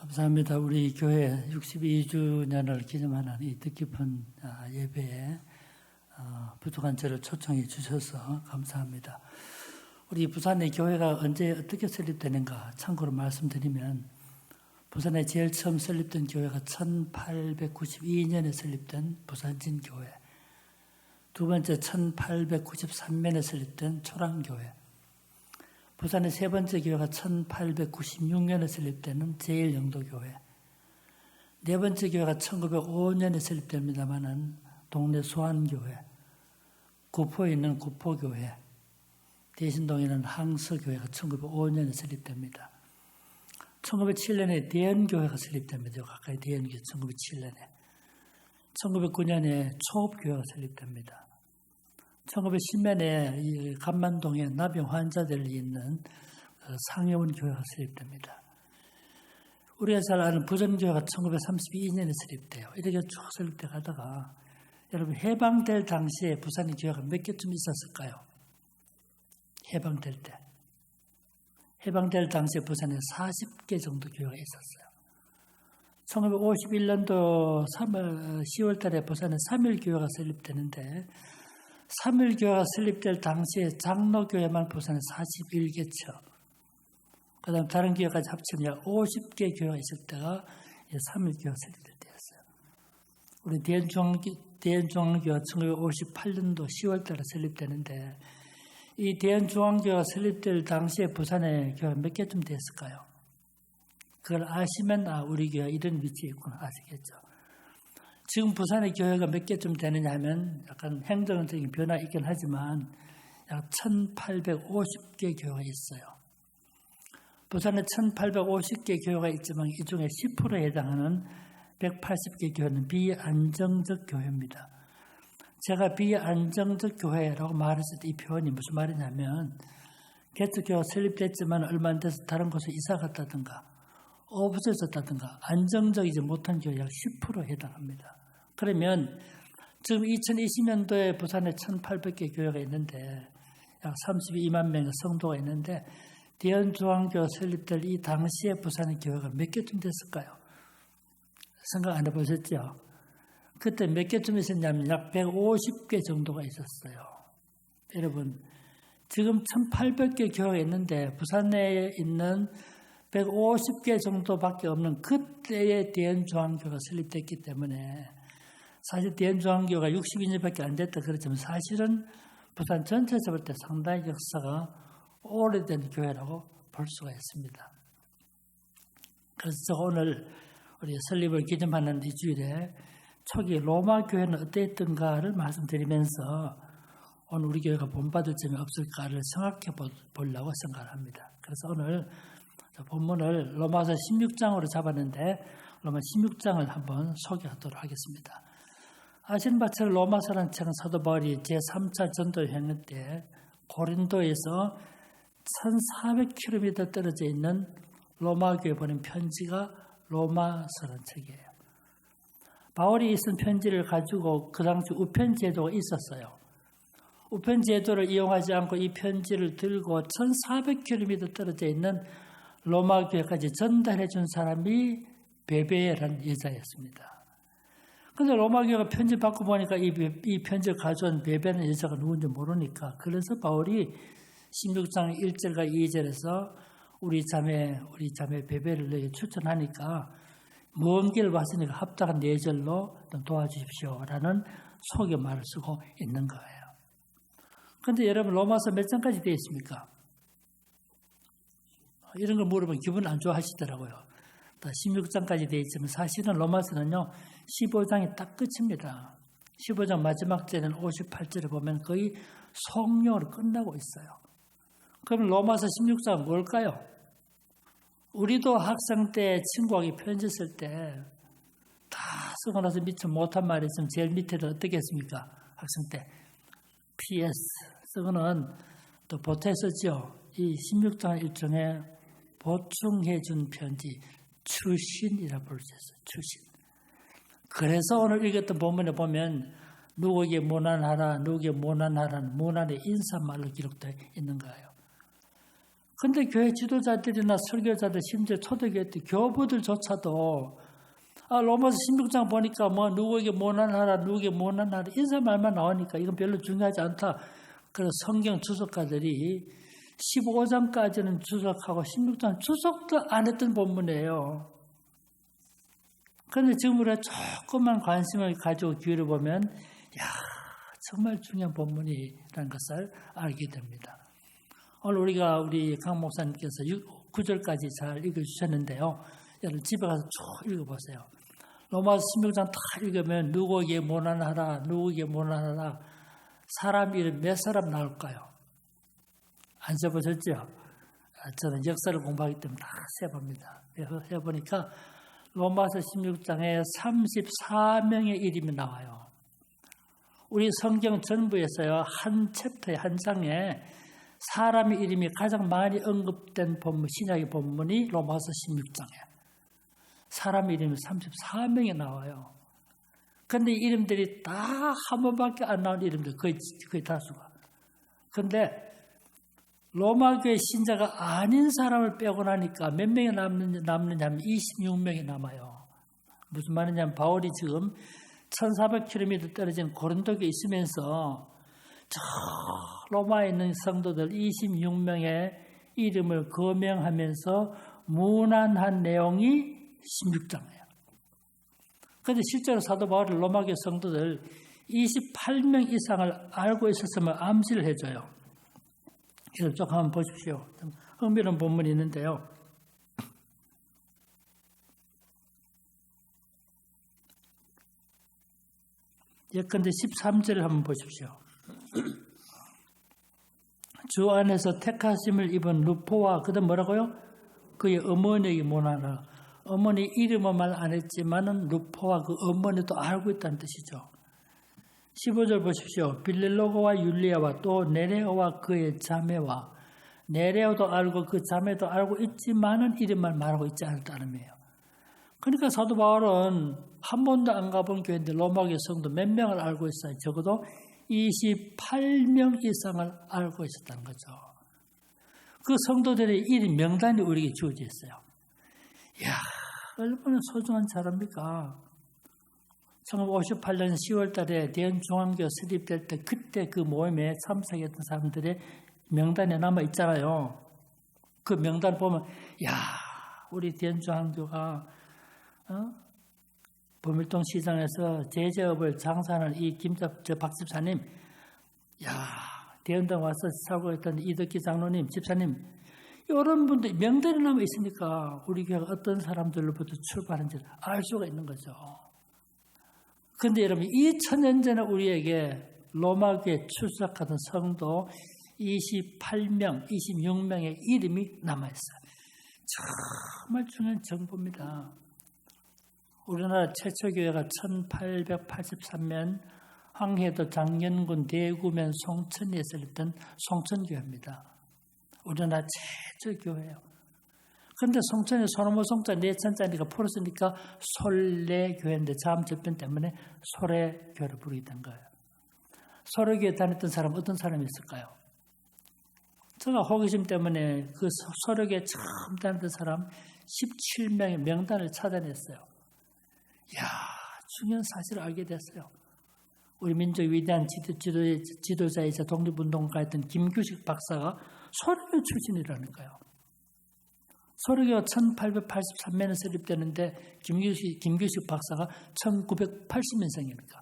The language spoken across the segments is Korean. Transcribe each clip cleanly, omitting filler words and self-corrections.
감사합니다. 우리 교회 62주년을 기념하는 이 뜻깊은 예배에 부족한 저를 초청해 주셔서 감사합니다. 우리 부산의 교회가 언제 어떻게 설립되는가 참고로 말씀드리면 부산에 제일 처음 설립된 교회가 1892년에 설립된 부산진교회, 두 번째 1893년에 설립된 초랑교회, 부산의 세 번째 교회가 1896년에 설립되는 제일영도교회, 네 번째 교회가 1905년에 설립됩니다만은 동네 수안교회, 구포에 있는 구포교회, 대신동에 있는 항서교회가 1905년에 설립됩니다. 1907년에 대연교회가 설립됩니다. 가까이 대연교회 1907년에. 1909년에 초업교회가 설립됩니다. 1910년에 간만동에 나병 환자들이 있는 상해원 교회가 설립됩니다. 우리가 잘 아는 부전교회가 1932년에 설립돼요. 이렇게 쭉 설립돼 가다가 여러분 해방될 당시에 부산의 교회가 몇 개쯤 있었을까요? 해방될 때. 해방될 당시에 부산에 40개 정도 교회가 있었어요. 1951년도 10월 달에 부산에 3일교회가 설립되는데 3일교회가 설립될 당시에 장로교회만 부산에 41개처, 그 다음 다른 교회까지 합치면 50개 교회가 있을 때가 3일교회가 설립될 때였어요. 우리 대연중앙교회가 1958년도 10월 달에 설립되는데 이 대연중앙교회가 설립될 당시에 부산에 교회가 몇 개쯤 됐을까요? 그걸 아시면 우리 교회가 이런 위치에 있구나 아시겠죠? 지금 부산의 교회가 몇 개쯤 되느냐 하면 약간 행정적인 변화가 있긴 하지만 약 1850개 교회가 있어요. 부산에 1850개 교회가 있지만 이 중에 10%에 해당하는 180개 교회는 비안정적 교회입니다. 제가 비안정적 교회라고 말했을 때 이 표현이 무슨 말이냐면 개척교회가 설립됐지만 얼마 안 돼서 다른 곳에 이사 갔다든가 없어졌다든가 안정적이지 못한 교회 약 10%에 해당합니다. 그러면 지금 2020년도에 부산에 1800개 교회가 있는데 약 32만 명의 성도가 있는데 대연중앙교회가 설립될 이 당시에 부산의 교회가 몇 개쯤 됐을까요? 생각 안 해보셨죠? 그때 몇 개쯤 있었냐면 약 150개 정도가 있었어요. 여러분 지금 1800개 교회가 있는데 부산에 있는 150개 정도밖에 없는 그때의 대연중앙교회가 설립됐기 때문에 사실 대연중앙교회가 62년밖에 안 됐다 그렇지만 사실은 부산 전체에서 볼 때 상당히 역사가 오래된 교회라고 볼 수가 있습니다. 그래서 제가 오늘 우리 설립을 기념하는 이 주일에 초기 로마 교회는 어땠던가를 말씀드리면서 오늘 우리 교회가 본받을 점이 없을까를 생각해 보려고 생각합니다. 그래서 오늘 본문을 로마서 16장으로 잡았는데 로마 16장을 한번 소개하도록 하겠습니다. 아시는 바처럼 로마서라는 책은 사도 바울이 제3차 전도 여행 때 고린도에서 1400km 떨어져 있는 로마 교회에 보낸 편지가 로마서라는 책이에요. 바울이 쓴 편지를 가지고 그 당시 우편 제도가 있었어요. 우편 제도를 이용하지 않고 이 편지를 들고 1400km 떨어져 있는 로마 교회까지 전달해 준 사람이 베베라는 여자였습니다. 그런데 로마 교회가 편지 받고 보니까 이 편지를 가져온 베베라는 여자가 누군지 모르니까 그래서 바울이 16장 1절과 2절에서 우리 자매 베베를 너에게 추천하니까 먼 길 왔으니까 합당한 네 절로 도와주십시오라는 소개 말을 쓰고 있는 거예요. 그런데 여러분 로마서 몇 장까지 되어 있습니까? 이런 걸 물어보면 기분 안 좋아하시더라고요. 16장까지 되어 있지만 사실은 로마서는요 15장이 딱 끝입니다. 15장 마지막 절에는 58절에 보면 거의 성령으로 끝나고 있어요. 그럼 로마서 16장은 뭘까요? 우리도 학생 때 친구에게 편지 쓸 때 다 쓰고 나서 미처 못한 말이 있으면 제일 밑에도 어떻게 했습니까? 학생 때 PS 쓰고는 또 보태 쓰죠. 이 16장 일종의 보충해 준 편지 출신이라 볼 수 있어요. 출신. 그래서 오늘 읽었던 본문에 보면 누구에게 모난하라, 누구에게 모난하라는 모난의 인사말로 기록되어 있는 거예요. 근데 교회 지도자들이나 설교자들, 심지어 초대교회 교부들조차도 로마서 16장 보니까 뭐 누구에게 모난하라, 누구에게 모난하라 인사 말만 나오니까 이건 별로 중요하지 않다. 그래서 성경 주석가들이 15장까지는 주석하고 16장 주석도 안 했던 본문이에요. 그런데 지금 우리가 조금만 관심을 가지고 기울여보면 정말 중요한 본문이라는 것을 알게 됩니다. 오늘 우리 강 목사님께서 9절까지 잘 읽어주셨는데요. 여러분 집에 가서 쭉 읽어보세요. 로마서 16장 다 읽으면 누구에게 모난하라, 누구에게 모난하라. 사람 이름 몇 사람 나올까요? 안 세보셨죠? 저는 역사를 공부하기 때문에 다 세봅니다. 해보니까 로마서 16장에 34명의 이름이 나와요. 우리 성경 전부에서요, 한 챕터에, 한 장에 사람의 이름이 가장 많이 언급된 본문, 신약의 본문이 로마서 16장이에요. 사람 이름이 34명이 나와요. 그런데 이름들이 다 한 번밖에 안 나온 이름들, 거의 다수가. 그런데 로마 교회 신자가 아닌 사람을 빼고 나니까 몇 명이 남느냐 하면 26명이 남아요. 무슨 말이냐면 바울이 지금 1400km 떨어진 고린도에 있으면서 저 로마에 있는 성도들 26명의 이름을 거명하면서 문안한 내용이 16장이에요. 그런데 실제로 사도 바울이 로마교회 성도들 28명 이상을 알고 있었으면 암시를 해줘요. 이걸 쭉 한번 보십시오. 흥미로운 본문이 있는데요. 예컨대 13절을 한번 보십시오. 주 안에서 택하심을 입은 루포와 그다음 뭐라고요? 그의 어머니에게 모나라. 어머니 이름은 말 안 했지만은 루포와 그 어머니도 알고 있다는 뜻이죠. 15절 보십시오. 빌레로가와 율리아와 또 네레오와 그의 자매와 네레오도 알고 그 자매도 알고 있지만은 이름만 말하고 있지 않을 따름이에요. 그러니까 사도 바울은 한 번도 안 가본 교회인데 로마교회 성도 몇 명을 알고 있어요. 적어도 28명 이상을 알고 있었다는 거죠. 그 성도들의 이름 명단이 우리에게 주어져 있어요. 이야, 얼마나 소중한 자료입니까? 1958년 10월 달에 대한중앙교 설립될 때 그때 그 모임에 참석했던 사람들의 명단에 남아 있잖아요. 그 명단을 보면 야, 우리 대한중앙교가 범일동 시장에서 제재업을 장사하는 이 박 집사님, 야, 대연당 와서 살고 있던 이덕기 장로님, 집사님, 이런 분들 명단에 남아 있으니까 우리 교회가 어떤 사람들로부터 출발한지를 알 수가 있는 거죠. 그런데 여러분 2000년 전에 우리에게 로마교에 출석하던 성도 28명, 26명의 이름이 남아있어요. 정말 중요한 정보입니다. 우리나라 최초 교회가 1883년 황해도 장년군 대구면 송천리에 설립된 송천교회입니다. 우리나라 최초 교회예요. 그런데 송천이 소나무 송자 4천짜리가 풀었으니까 솔레교회인데 자음접변 때문에 소래교회를 부르게 된 거예요. 소래교회 다녔던 사람 어떤 사람이 있을까요? 제가 호기심 때문에 그 소래교회 처음 다녔던 사람 17명의 명단을 찾아냈어요. 이야, 중요한 사실을 알게 됐어요. 우리 민족의 위대한 지도자이자 독립운동가였던 김규식 박사가 소래교회 출신이라는 거예요. 소래교회가 1883년에 설립되는데 김규식 박사가 1980년생이니까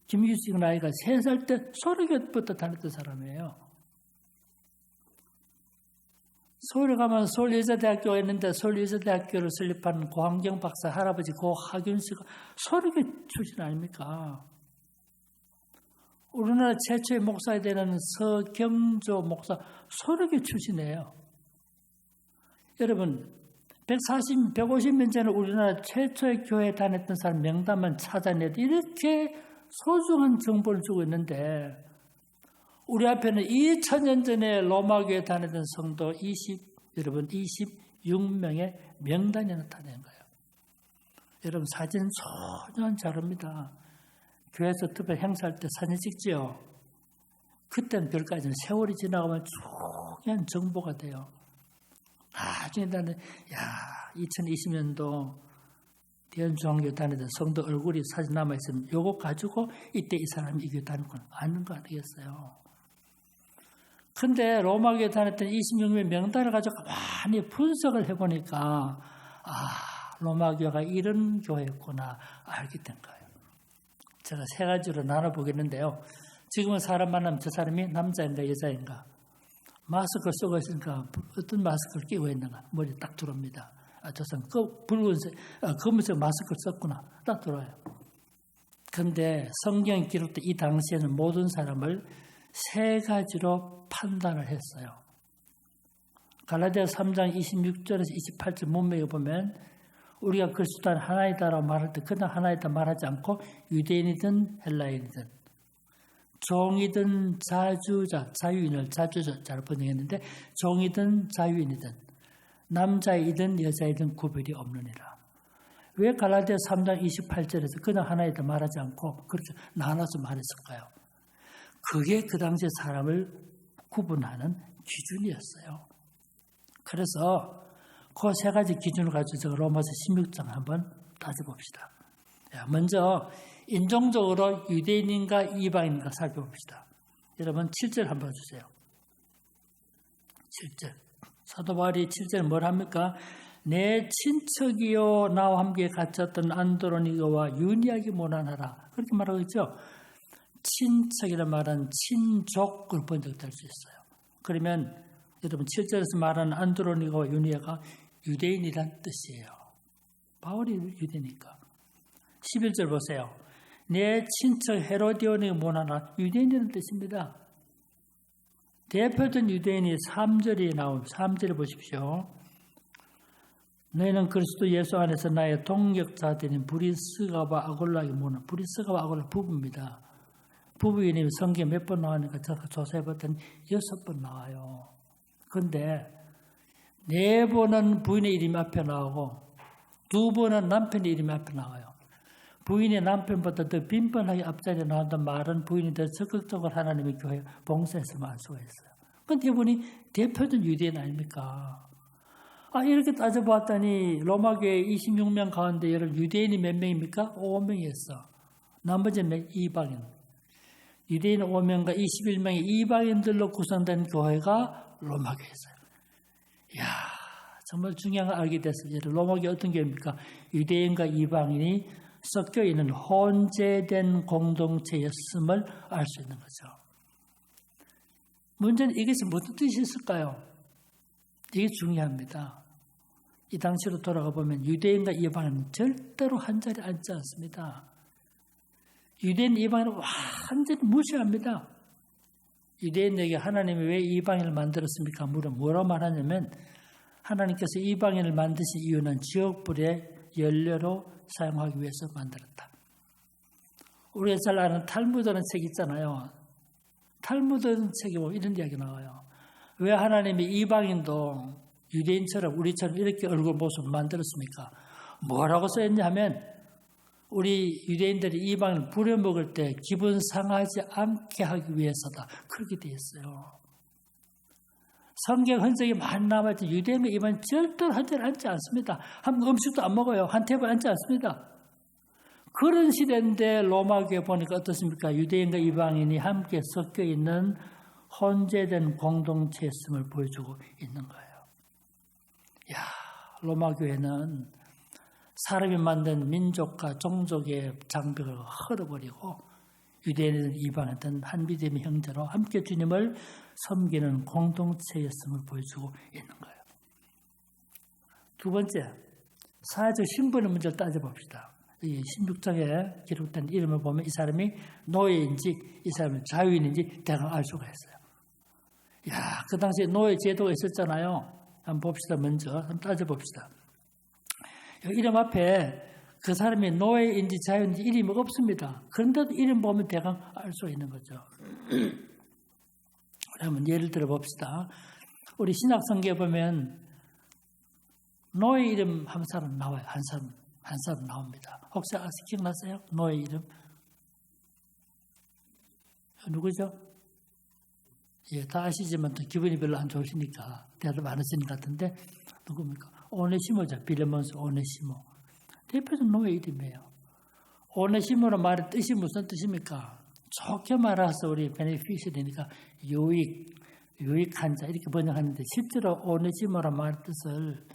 김규식 나이가 3살 때 소래교회부터 다녔던 사람이에요. 서울에 가면 서울여자대학교가 있는데 서울여자대학교를 설립한 고한경 박사 할아버지 고하균 씨가 소래교회 출신 아닙니까? 우리나라 최초의 목사가 되는 서경조 목사 소래교회 출신이에요. 여러분 150년 전에 우리나라 최초의 교회에 다녔던 사람 명단만 찾아내도 이렇게 소중한 정보를 주고 있는데 우리 앞에는 2000년 전에 로마교회에 다녔던 성도 26명의 명단이 나타낸 거예요. 여러분 사진은 소중한 자료입니다. 교회에서 특별 행사할 때 사진 찍지요. 그때는 별까지는 세월이 지나가면 중요한 정보가 돼요. 나중에 나는 2020년도 대연중앙교 다니던 성도 얼굴이 사진 남아있으면 요거 가지고 이때 이 사람이 이 교회 다니구나 아는 거 아니겠어요. 근데 로마교회 다녔던 26명 명단을 가지고 많이 분석을 해보니까 로마교회가 이런 교회였구나 알게 된 거예요. 제가 세 가지로 나눠보겠는데요. 지금은 사람 만나면 저 사람이 남자인가 여자인가, 마스크를 쓰고 있으니까 어떤 마스크를 끼고 있는가, 머리 딱 들어옵니다. 저 사람 붉은색, 검은색 마스크를 썼구나 딱 들어와요. 그런데 성경에 기록된 이 당시에는 모든 사람을 세 가지로 판단을 했어요. 갈라디아 3장 26절에서 28절 문맥에 보면 우리가 그리스도 안에 하나이다라고 말할 때 그냥 하나이다 말하지 않고 유대인이든 헬라인이든 종이든 자유인을 자주자 잘 번역했는데 종이든 자유인이든 남자이든 여자이든 구별이 없느니라. 왜 갈라디아 3장 28절에서 그냥 하나이다 말하지 않고 그렇게 나눠서 말했을까요? 그게 그 당시에 사람을 구분하는 기준이었어요. 그래서 그 세 가지 기준을 가지고 로마서 16장 한번 따져봅시다. 먼저 인종적으로 유대인인가 이방인인가 살펴봅시다. 여러분 7절 한번 주세요. 7절. 사도 바울이 7절 뭘 합니까? 내 친척이요 나와 함께 갇혔던 안드로니가와 유니아기 모난하라. 그렇게 말하고 있죠. 친척이라 말은 친족을 번역될 수 있어요. 그러면 여러분 7절에서 말하는 안드로니가와 유니아가 유대인이란 뜻이에요. 바울이 유대니까. 11절 보세요. 내 친척 헤로디온이 모나나 유대인이라는 뜻입니다. 대표된 유대인이 3절이 나옵니다. 3절에 보십시오. 너희는 그리스도 예수 안에서 나의 동역자들인 브리스가와 아골라에게 모나. 브리스가와 아골라 부부입니다. 부부 이름이 성경에 몇 번 나오니까 제가 조사해봤더니 6번 나와요. 그런데 4번은 부인의 이름이 앞에 나오고 2번은 남편의 이름이 앞에 나와요. 부인이 남편보다 더 빈번하게 앞자리에 나온다는 말은 부인이 더 적극적으로 하나님의 교회 봉사했으면 알 수가 있어요. 그런데 이분이 대표적인 유대인 아닙니까? 이렇게 따져봤더니 로마교회 26명 가운데 여러분 유대인이 몇 명입니까? 5명이었어. 나머지 이방인. 유대인 5명과 21명의 이방인들로 구성된 교회가 로마교회였어요. 이야, 정말 중요한 걸 알게 됐어요. 로마교회 어떤 교회입니까? 유대인과 이방인이 섞여 있는 혼재된 공동체였음을 알 수 있는 거죠. 문제는 이것이 무슨 뜻이 있을까요? 이게 중요합니다. 이 당시로 돌아가 보면 유대인과 이방인은 절대로 한 자리에 앉지 않습니다. 유대인, 이방인은 완전히 무시합니다. 유대인에게 하나님이 왜 이방인을 만들었습니까? 뭐라고 말하냐면 하나님께서 이방인을 만드신 이유는 지옥불의 연료로 사용하기 위해서 만들었다. 우리가 잘 아는 탈무드라는 책 있잖아요. 탈무드 책에 보면 이런 이야기 나와요. 왜 하나님이 이방인도 유대인처럼 우리처럼 이렇게 얼굴 모습을 만들었습니까? 뭐라고 써있냐 하면 우리 유대인들이 이방인을 부려먹을 때 기분 상하지 않게 하기 위해서다. 그렇게 되어 있어요. 성경 흔적이 많이 남아있던 유대인과 이방인 절대로 한 자리에 앉지 않습니다. 한 음식도 안 먹어요. 한 테이블에 앉지 않습니다. 그런 시대인데 로마교회 보니까 어떻습니까? 유대인과 이방인이 함께 섞여 있는 혼재된 공동체였음을 보여주고 있는 거예요. 로마교회는 사람이 만든 민족과 종족의 장벽을 헐어버리고 유대인이든 이방이든 한 믿음의 형제로 함께 주님을 섬기는 공동체였음을 보여주고 있는 거예요. 두 번째, 사회적 신분의 문제를 따져봅시다. 이 16장에 기록된 이름을 보면 이 사람이 노예인지 이 사람이 자유인인지 대강 알 수가 있어요. 그 당시에 노예 제도가 있었잖아요. 한번 봅시다. 먼저 한번 따져봅시다. 이름 앞에 그 사람이 노예인지 자유인지 이름이 없습니다. 그런데도 이름 보면 대강 알 수 있는 거죠. 한번 예를 들어 봅시다. 우리 신약성경에 보면 노예 이름 한 사람 나와요. 한 사람 나옵니다. 혹시 기억나세요? 노예 이름? 누구죠? 다 아시지만 또 기분이 별로 안 좋으시니까 대답 안 하시는 것 같은데 누굽니까? 오네시모죠. 빌레몬스 오네시모. 대표적 노예 이름이에요. 오네시모의 말의 뜻이 무슨 뜻입니까? 좋게 말해서 우리 베네피시되니까 유익한 자 이렇게 번역하는데 실제로 오네시모의 말의 뜻을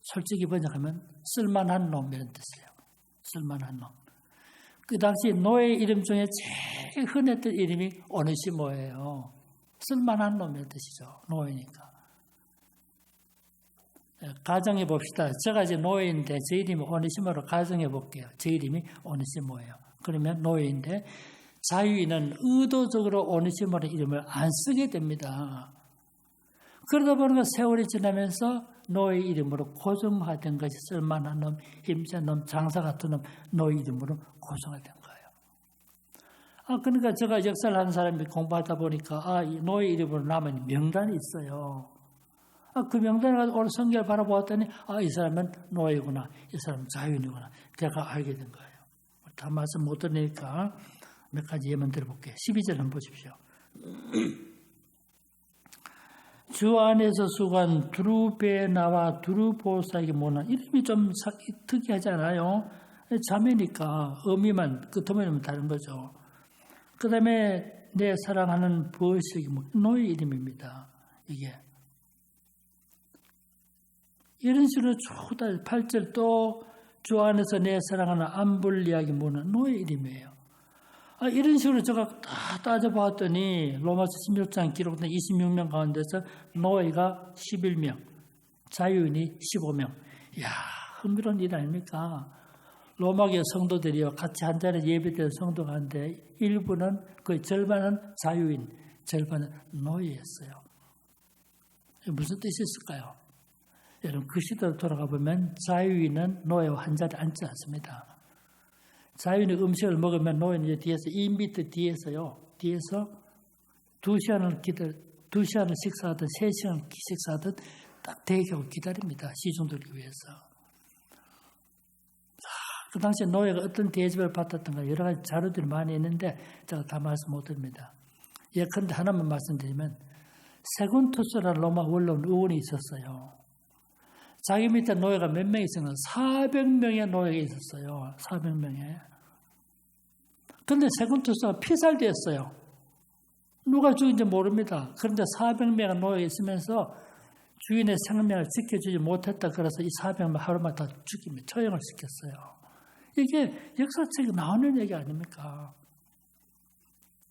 솔직히 번역하면 쓸만한 놈 이런 뜻이에요. 쓸만한 놈. 그 당시 노예 이름 중에 제일 흔했던 이름이 오네시모예요. 쓸만한 놈의 뜻이죠. 노예니까. 가정해 봅시다. 제가 이제 노예인데 제 이름이 오네시모로 가정해 볼게요. 제 이름이 오네시모예요. 그러면 노예인데 자유인은 의도적으로 오네시모의 이름을 안 쓰게 됩니다. 그러다 보니까 세월이 지나면서 노예 이름으로 고정화된 것이 쓸만한 놈, 힘센 놈, 장사 같은 놈, 노예 이름으로 고정화된 거예요. 그러니까 제가 역사를 하는 사람이 공부하다 보니까 이 노예 이름으로 남은 명단이 있어요. 그 명단을 가지고 오늘 성경을 바라보았더니 이 사람은 노예구나, 이 사람은 자유인이구나 제가 알게 된 거예요. 다 말씀 못 들으니까 몇 가지 예문 들어볼게요. 12절 한번 보십시오. 주 안에서 수고한 두루베나와 두루보사에게 모난 이름이 좀 특이하지 않아요? 자매니까 의미만 그 도면이면 다른 거죠. 그 다음에 내 사랑하는 보석이 노예 이름입니다. 이게 이런 식으로 쭉 8절 또 주 안에서 내 사랑하는 암블리아에게 모난 노예 이름이에요. 이런 식으로 제가 다 따져봤더니 로마서 16장 기록된 26명 가운데서 노예가 11명, 자유인이 15명. 이야, 흥미로운 일 아닙니까? 로마교회 성도들이요, 같이 한 자리에 예배드리는 성도가 한데 일부는 거의 절반은 자유인, 절반은 노예였어요. 무슨 뜻이 있을까요? 여러분 그 시대로 돌아가 보면 자유인은 노예와 한 자리에 앉지 않습니다. 자유인이 음식을 먹으면 노예는 이제 뒤에서 2m 뒤에서요. 뒤에서 2시간을 식사하든 3시간 식사하든 딱 대기하고 기다립니다. 시중들기 위해서. 그 당시에 노예가 어떤 대접을 받았던가 여러 가지 자료들이 많이 있는데 제가 다 말씀 못 드립니다. 예컨대 하나만 말씀드리면 세군투스라는 로마 원로원 의원이 있었어요. 자기 밑에 노예가 몇 명 있었나? 400명의 노예가 있었어요. 400명에. 그런데 세군투스가 피살되었어요. 누가 죽인지 모릅니다. 그런데 400명의 노예가 있으면서 주인의 생명을 지켜주지 못했다. 그래서 이 400명 하루마다 죽이며 처형을 시켰어요. 이게 역사책에 나오는 얘기 아닙니까?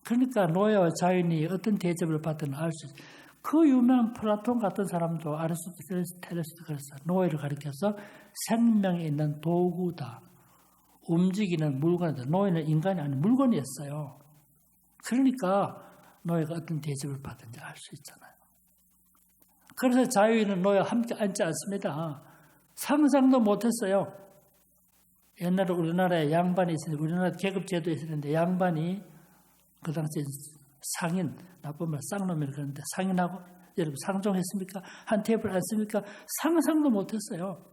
그러니까 노예와 자유인이 어떤 대접을 받든 알 수 있어요. 그 유명한 플라톤 같은 사람도 아리스토텔레스도 그랬어요. 노예를 가리켜서 생명이 있는 도구다. 움직이는 물건이다. 노예는 인간이 아닌 물건이었어요. 그러니까 노예가 어떤 대접을 받든지 알 수 있잖아요. 그래서 자유인은 노예와 함께 앉지 않습니다. 상상도 못했어요. 옛날에 우리나라에 양반이 있었는데 우리나라 계급제도 있었는데 양반이 그 당시에 상인, 나쁜 말 쌍놈이라 그러는데 상인하고 여러분 상종했습니까? 한 테이블 앉습니까? 상상도 못했어요.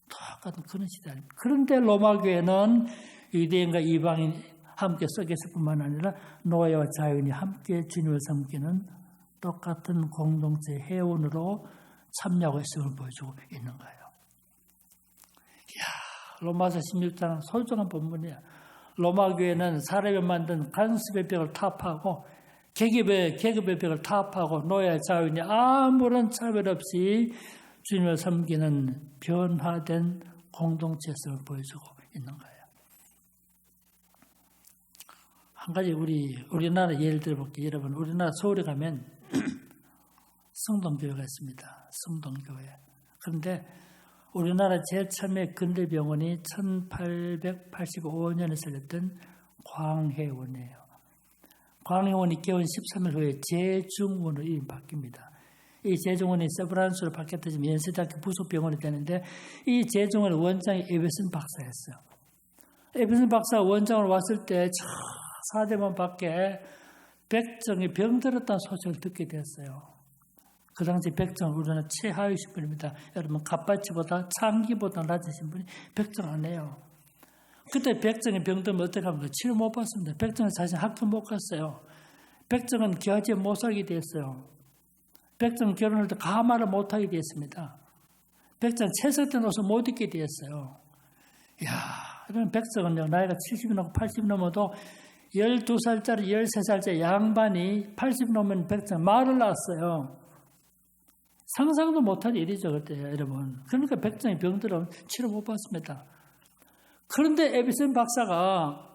똑같은 그런 시대 아닙니까? 그런데 로마교회는 유대인과 이방인 함께 썩였을 뿐만 아니라 노예와 자유인이 함께 주님을 섬기는 똑같은 공동체 회원으로 참여하고 있음을 보여주고 있는 거예요. 이야, 로마서 16장 소중한 본문이야. 로마교회는 사람이 만든 간섭의 벽을 타파하고 계급의 벽을 타파하고 노예 자유인이 아무런 차별 없이 주님을 섬기는 변화된 공동체성을 보여주고 있는 거예요. 한 가지 우리나라 예를 들어볼게요. 여러분 우리나라 서울에 가면 성동교회가 있습니다. 성동교회. 그런데 우리나라 제일 처음에 근대병원이 1885년에 설립된 광해원이에요. 광해원이 개원 13일 후에 제중원으로 이름이 바뀝니다. 이 제중원이 세브란스로 바뀌었지만 연세대학교 부속병원이 되는데 이 제중원 원장이 에베슨 박사였어요. 에베슨 박사가 원장으로 왔을 때 사대문 밖에 백정이 병들었다는 소식을 듣게 되었어요. 그 당시 백정 우리나라 최하위신 분입니다. 여러분 갑바치보다 창기보다 낮으신 분이 백정 안 해요. 그때 백정이 병들면 어떻게 합니까? 치료 못 받습니다. 백정은 사실 학교 못 갔어요. 백정은 기아지에 못 살게 됐어요. 백정 결혼할 때 가마를 못 하게 됐습니다. 백정 채석된 옷을 못 입게 되었어요. 이야, 이런 백성은요, 나이가 70이 넘고 80이 넘어도 12살짜리, 13살짜리 양반이 80 넘은 백성 말을 낳았어요. 상상도 못할 일이죠, 그때 여러분. 그러니까 백성의 병들은 치료 못 받습니다. 그런데 에비슨 박사가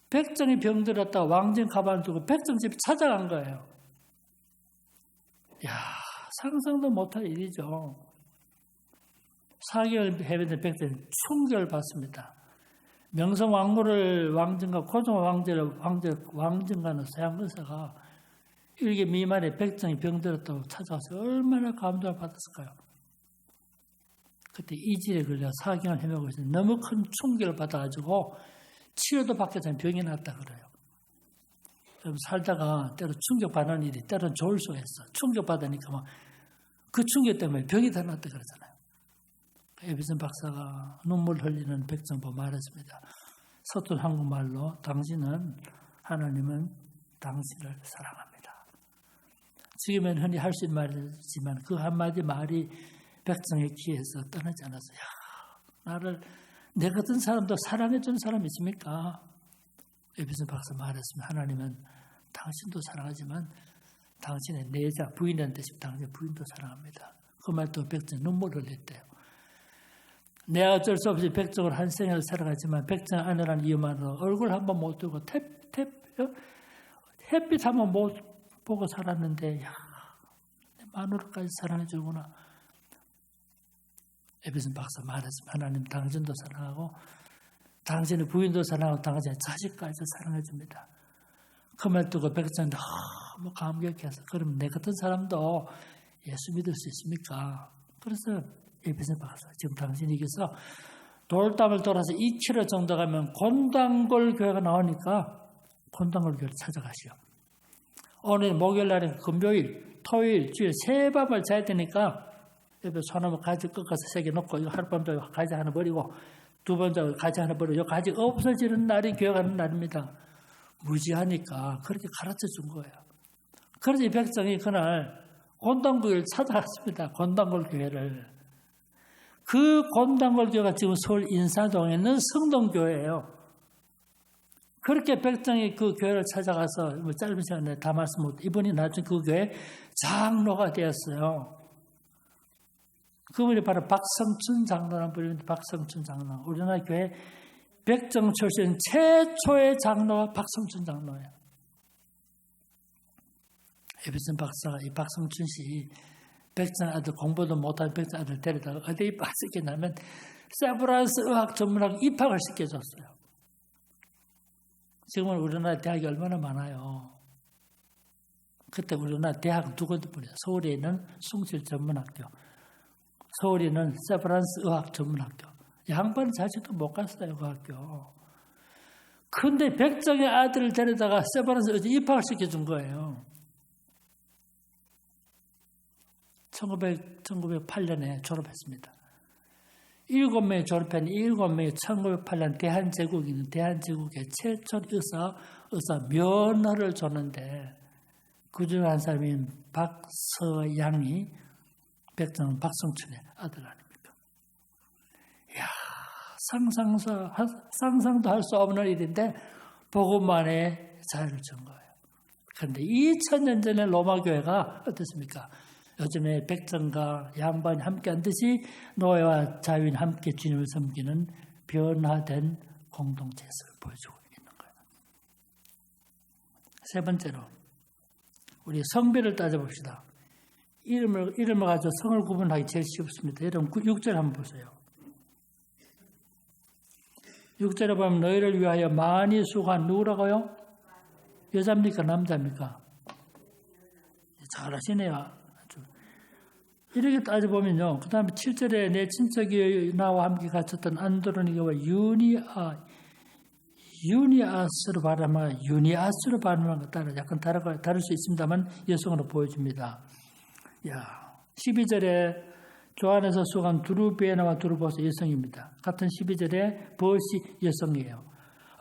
백정이 병들었다 왕정 가방을 두고 백정 집에 찾아간 거예요. 이야, 상상도 못할 일이죠. 4개월 해외된 백정이 충격을 받습니다. 명성 왕후를 왕정과 고종 왕정과는 서양 의사가 일개 미만의 백정이 병들었다고 찾아와서 얼마나 감동을 받았을까요? 그때 이질에 걸려 4개월 헤매고 있었는데 너무 큰 충격을 받아가지고 치료도 받기 전에 병이 났다 그래요. 살다가 때로 충격받는 일이 때로는 좋을 수가 있어. 충격받으니까 막 그 충격 때문에 병이 다 났다 그러잖아요. 에비슨 박사가 눈물 흘리는 백정 보고 말했습니다. 서툰 한국말로 하나님은 당신을 사랑합니다. 지금은 흔히 할 수 있는 말이지만 그 한마디 말이 백성의 귀에서 떠나지 않았어요. 나를 내 같은 사람도 사랑해 주는 사람이 있습니까? 에비슨 박사 말했습니다. 하나님은 당신도 사랑하지만 당신의 내자 부인이라는 뜻이 당신의 부인도 사랑합니다. 그 말 또 백정 눈물을 흘렸대요. 내가 어쩔 수 없이 백정을 한 생을 살아가지만 백정 아내라는 이유만으로 얼굴 한번 못 뜨고 햇빛 한번 못 보고 살았는데 야, 내 마누라까지 사랑해 주구나. 에비슨 박사 말했습니다. 하나님 당신도 사랑하고 당신의 부인도 사랑하고 당신의 자식까지 사랑해 줍니다. 그 말 듣고 백정이 너무 감격해서 그럼 내 같은 사람도 예수 믿을 수 있습니까? 그래서 에비슨 박사 지금 당신에게서 돌담을 돌아서 2km 정도 가면 곤당골 교회가 나오니까 곤당골 교회를 찾아가시오. 오늘 목요일 날에 금요일, 토요일, 주일 세 밤을 자야 되니까 옆에 소나무 가지 꺾어서 3개 놓고 이거 하룻밤 자고 가지 하나 버리고 두 번 자고 가지 하나 버리고 이 가지 없어지는 날이 교회 가는 날입니다. 무지하니까 그렇게 가르쳐 준 거예요. 그래서 이 백성이 그날 곤당골을 찾아갔습니다. 곤당골 교회를. 그 곤당골 교회가 지금 서울 인사동에 있는 성동교회예요. 그렇게 백성이 그 교회를 찾아가서 짧은 시간에 다 말씀 못 이분이 나중에 그 교회 장로가 되었어요. 그분이 바로 박성춘 장로라는 분인데 박성춘 장로. 우리나라 교회 백정 출신 최초의 장로가 박성춘 장로예요. 에비슨 박사가 이 박성춘 씨 백정 아들 공부도 못한 백정 아들 데려다가 어디에 빠지겠냐면 세브란스 의학 전문학 입학을 시켜줬어요. 지금은 우리나라 대학이 얼마나 많아요. 그때 우리나라 대학 두 군데뿐이에요. 서울에 있는 숭실 전문학교, 서울에 있는 세브란스 의학 전문학교. 양반 자식도 못 갔어요, 그 학교. 그런데 백정의 아들을 데려다가 세브란스 입학을 시켜준 거예요. 1908년에 졸업했습니다. 7명이 졸업한 7명이 1908년 대한제국에 최초 의사 면허를 줬는데 그중 한 사람이 박서양이 백정 박성춘의 아들 아닙니까? 이야, 상상도 할 수 없는 일인데 복음만의 자유를 준 거예요. 그런데 2000년 전에 로마 교회가 어떻습니까? 요즘에 백정과 양반이 함께 한 듯이 노예와 자유인 함께 주님을 섬기는 변화된 공동체를 보여주고 있는 거예요. 세 번째로 우리 성별을 따져봅시다. 이름을 가지고 성을 구분하기 제일 쉽습니다. 여러분 6절 한번 보세요. 6절에 보면 너희를 위하여 많이 수고한 누구라고요? 여자입니까? 남자입니까? 잘하시네요. 이렇게 따져보면요. 그 다음에 7절에 내 친척이 나와 함께 갇혔던 안드로니가와 유니아스로 발음하면 유니아스로 발음하는 것 따라 약간 다를 수 있습니다만 여성으로 보여줍니다. 12절에 조안에서 수고한 두루베나와 두루보스 여성입니다. 같은 12절에 버시 여성이에요.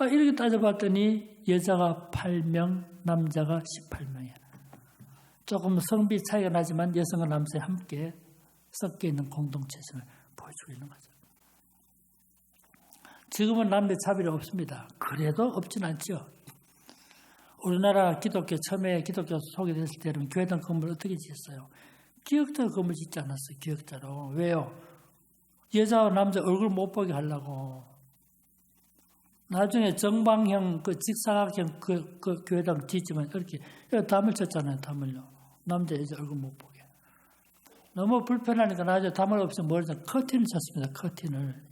이렇게 따져봤더니 여자가 8명, 남자가 18명이에요. 조금 성비 차이가 나지만 여성과 남성이 함께 섞여 있는 공동체성을 보여주고 있는 거죠. 지금은 남녀 차별이 없습니다. 그래도 없진 않죠. 우리나라 기독교 처음에 기독교 소개됐을 때는 교회당 건물 어떻게 지었어요? 기역자로 건물 짓지 않았어요. 기역자로. 왜요? 여자와 남자 얼굴 못 보게 하려고. 나중에 정방형 그 직사각형 그 교회당 짓지만 이렇게 담을 쳤잖아요. 담을요. 남자 여자 얼굴 못 보게. 너무 불편하니까 나중에 담을 없으면 뭘 했어요? 커튼을 쳤습니다. 커튼을.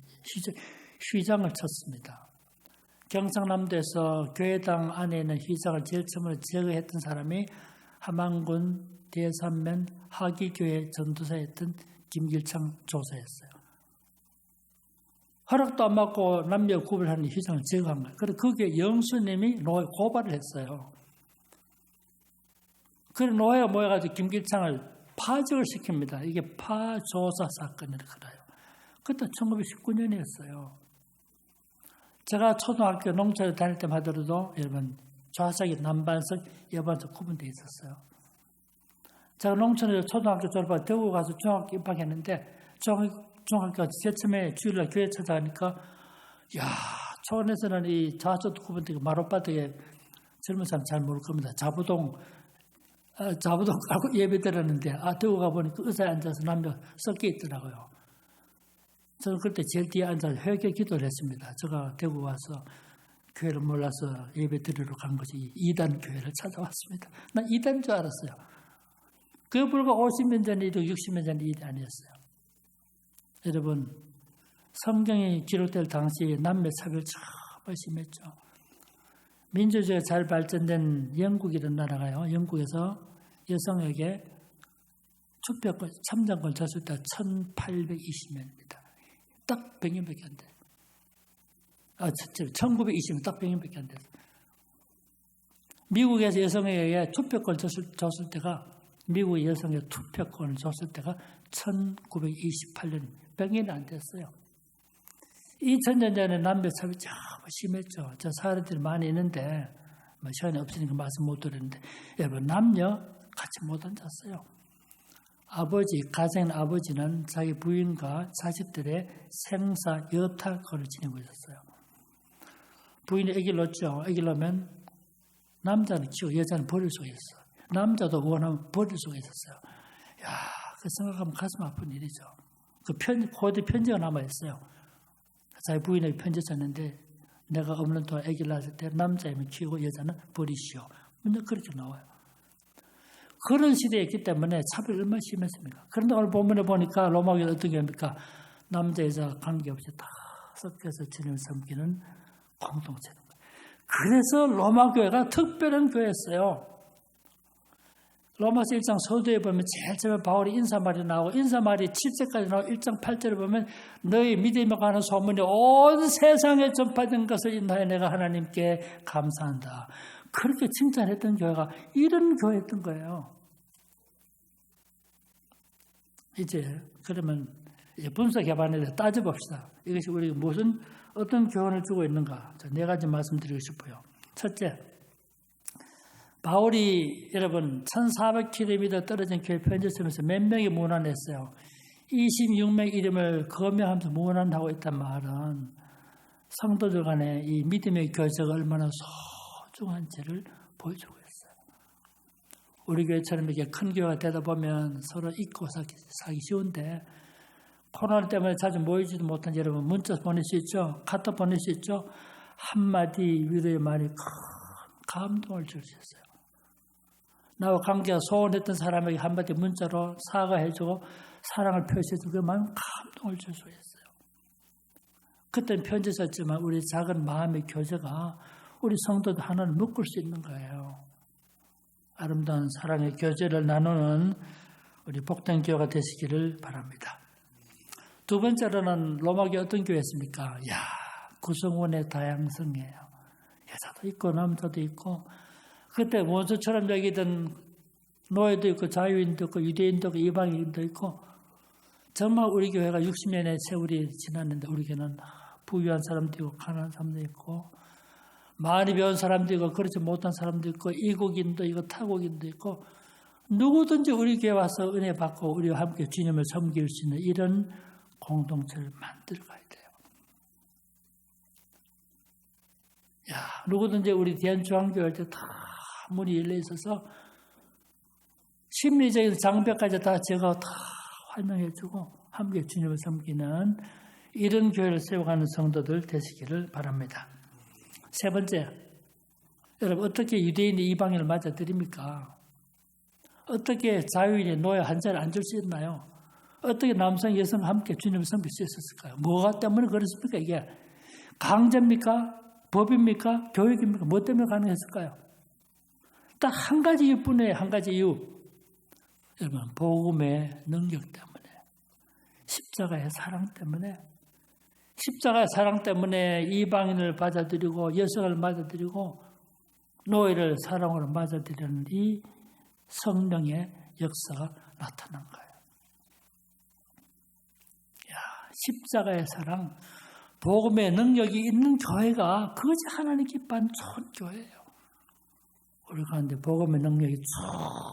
휘장을 쳤습니다. 경상남도에서 교회당 안에 있는 휘장을 제일 처음으로 제거했던 사람이 함안군 대산면 하기교회 전도사였던 김길창 조사였어요. 허락도 안 받고 남녀 구별하는 휘장을 제거한 거예요. 그래서 그게 영수님이 노예 고발을 했어요. 그래서 노예가 모여가지고 김길창을 파직을 시킵니다. 이게 파조사 사건이라고 그래요. 그때 1919년이었어요. 제가 초등학교 농촌에 다닐 때만 하더라도 여러분 좌석이 남반석, 여반석 구분되어 있었어요. 제가 농촌에서 초등학교 졸업하고 대구 가서 중학교 입학했는데 중학교 제일 처음에 주일날 교회 찾아가니까 야 초원에서는 이 좌석도 구분되고 마룻바닥에 젊은 사람 잘 모를 겁니다. 자부동 깔고 예배 드렸는데 대구 가보니까 의자에 앉아서 남녀 섞여 있더라고요. 저는 그때 제일 뒤에 앉아서 회개 기도를 했습니다. 제가 대구 와서 교회를 몰라서 예배 드리러 간 것이 2단 교회를 찾아왔습니다. 난 2단인 줄 알았어요. 그 불과 50년 전 일이고 60년 전 일이 아니었어요. 여러분, 성경이 기록될 당시에 남녀 차별 정말 심했죠. 민주주의가 잘 발전된 영국이라는 나라가요. 영국에서 여성에게 투표권, 참정권 줬을 때 1820년입니다. 딱 100년밖에 안 돼요. 1920년 딱 100년밖에 안 돼요. 미국에서 여성에게 투표권을 줬을 때가 미국 여성의 투표권을 줬을 때가 1928년 100년이 안 됐어요. 2000년 전에 남녀 차별이 정말 심했죠. 저 사례들이 많이 있는데 시간이 없으니까 말씀 못 드렸는데 여러분 남녀 같이 못 앉았어요. 가정의 아버지는 자기 부인과 자식들의 생사 여탈권을 지니고 있었어요. 부인이 아기를 낳죠. 아기를 낳으면 남자는 키우고 여자는 버릴 수가 있어요. 남자도 원하면 버릴 수가 있었어요. 그 생각하면 가슴 아픈 일이죠. 고대 편지가 남아있어요. 자기 부인에게 편지 썼는데 내가 없는 동안 아기를 낳았을 때 남자이면 키우고 여자는 버리시오. 문제 그렇게 나와요. 그런 시대였기 때문에 차별이 얼마나 심했습니까? 그런데 오늘 본문에 보니까 로마교회는 어떻게 합니까? 남자, 여자 관계없이 다 섞여서 주님을 섬기는 공동체인 거예요. 그래서 로마교회가 특별한 교회였어요. 로마서 1장 서두에 보면 제일 처음에 바울이 인사말이 나오고 인사말이 7절까지 나오고 1장 8절에 보면 너희 믿음에 관한 소문이 온 세상에 전파된 것을 인하여 내가 하나님께 감사한다. 그렇게 칭찬했던 교회가 이런 교회였던 거예요. 이제 그러면 분석해봐야 돼. 따져봅시다. 이것이 우리가 어떤 교훈을 주고 있는가. 네 가지 말씀드리고 싶어요. 첫째, 바울이 여러분 1400km 떨어진 교회 편지 쓰면서 몇 명이 문안했어요. 26명 이름을 거명하면서 문안하고 있단 말은 성도들 간의 이 믿음의 교제가 얼마나 소중한지를 보여주고 있어요. 우리 교회처럼 이렇게 큰 교회가 되다 보면 서로 잊고 살기 쉬운데 코로나 때문에 자주 모이지도 못한 여러분 문자 보낼 수 있죠? 카톡 보낼 수 있죠? 한마디 위로의 말이 큰 감동을 줄 수 있어요. 나와 관계가 소원했던 사람에게 한마디 문자로 사과해주고 사랑을 표시해주고 그만 감동을 줄 수 있어요. 그때는 편지 썼지만 우리 작은 마음의 교제가 우리 성도들 하나를 묶을 수 있는 거예요. 아름다운 사랑의 교제를 나누는 우리 복된 교회가 되시기를 바랍니다. 두 번째로는 로마교회 어떤 교회였습니까? 구성원의 다양성이에요. 여자도 있고 남자도 있고 그때 원수처럼 여기던 노예도 있고 자유인도 있고 유대인도 있고 이방인도 있고 정말 우리 교회가 60년의 세월이 지났는데 우리 교회는 부유한 사람도 있고 가난한 사람도 있고 많이 배운 사람도 있고 그렇지 못한 사람도 있고 이국인도 있고 타국인도 있고 누구든지 우리 교회 와서 은혜 받고 우리와 함께 주님을 섬길 수 있는 이런 공동체를 만들어 가야 돼요. 누구든지 우리 대한중앙교회 할 때 다 문이 열려 있어서 심리적인 장벽까지 다 제가 다 설명해주고 함께 주님을 섬기는 이런 교회를 세워가는 성도들 되시기를 바랍니다. 세 번째, 여러분 어떻게 유대인이 이방인을 맞아들입니까? 어떻게 자유인이 노예 한 자리에 앉을 수 있나요? 어떻게 남성, 여성 함께 주님을 섬길 수 있었을까요? 뭐가 때문에 그렇습니까? 이게 강제입니까? 법입니까? 교육입니까? 뭐 때문에 가능했을까요? 딱 한 가지 이유뿐이에요. 한 가지 이유. 여러분, 복음의 능력 때문에, 십자가의 사랑 때문에, 십자가의 사랑 때문에 이방인을 받아들이고 여성을 맞아들이고 노예를 사랑으로 맞아들이는 이 성령의 역사가 나타난 거예요. 십자가의 사랑, 복음의 능력이 있는 교회가 그것이 하나님 기뻐하는 좋은 교회예요. 우리 가운데 복음의 능력이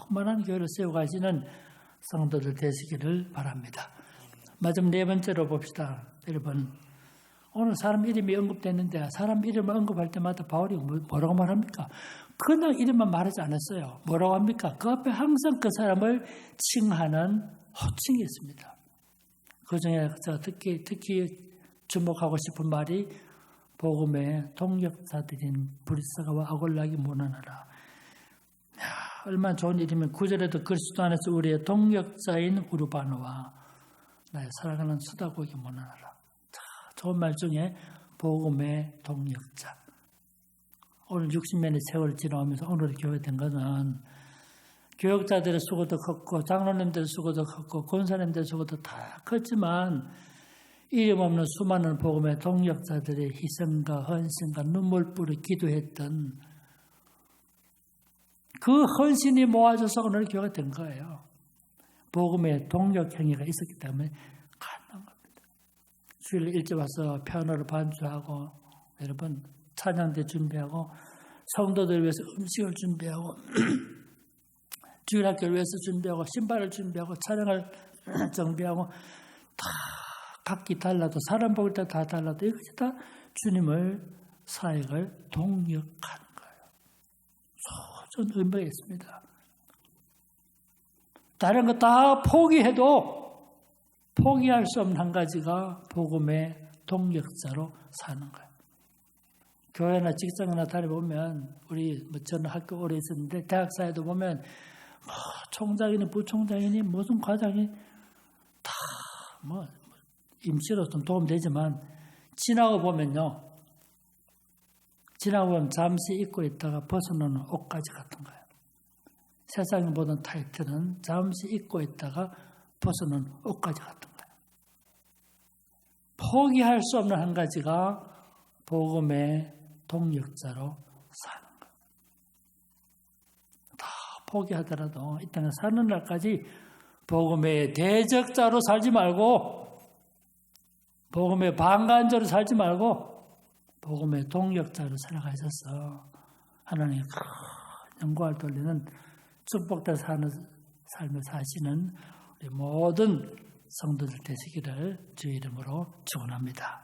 충만한 교회를 세워가시는 성도들 되시기를 바랍니다. 마지막 네 번째로 봅시다. 여러분, 오늘 사람 이름이 언급됐는데 사람 이름을 언급할 때마다 바울이 뭐라고 말합니까? 그냥 이름만 말하지 않았어요. 뭐라고 합니까? 그 앞에 항상 그 사람을 칭하는 호칭이 있습니다. 그 중에 제가 특히 주목하고 싶은 말이 복음의 동역자들인 브리스가와 아골락이 무난하라. 얼마나 좋은 일이면 9절에도 그리스도 안에서 우리의 동역자인 우르바노와 나의 사랑하는 수다고에게 무난하라. 좋은 말 중에 복음의 동역자. 오늘 60년의 세월을 지나오면서 오늘 교회 된 것은 교역자들의 수고도 컸고 장로님들의 수고도 컸고 권사님들의 수고도 다 컸지만 이름 없는 수많은 복음의 동역자들의 희생과 헌신과 눈물 뿌려 기도했던 그 헌신이 모아져서 오늘 교회가 된 거예요. 복음의 동역 행위가 있었기 때문에 가능한 겁니다. 주일 일찍 와서 피아노를 반주하고 여러분 찬양대 준비하고 성도들 위해서 음식을 준비하고 주일학교를 위해서 준비하고 신발을 준비하고 찬양을 정비하고 다 각기 달라도 사람 볼 때 다 달라도 이것이 다 주님을 사역을 동역하는 거예요. 소중 의미가 있습니다. 다른 거 다 포기해도 포기할 수 없는 한 가지가 복음의 동역자로 사는 거예요. 교회나 직장이나 다녀보면 우리 저는 학교 오래 있었는데 대학 사회도 보면 총장이니 부총장이니 무슨 과장이 다 임시로 좀 도움되지만 지나고 보면 잠시 입고 있다가 벗어놓는 옷가지 같은 거예요. 세상에 보던 타이틀은 잠시 입고 있다가 벗어놓는 옷가지 같은 거예요. 포기할 수 없는 한 가지가 복음의 동역자로 사는 거예요. 다 포기하더라도 이 땅에 사는 날까지 복음의 대적자로 살지 말고 복음의 방관자로 살지 말고 복음의 동역자로 살아가셔서 하나님의 큰 영광을 돌리는 축복된 사는 삶을 사시는 우리 모든 성도들 되시기를 주의 이름으로 축원합니다.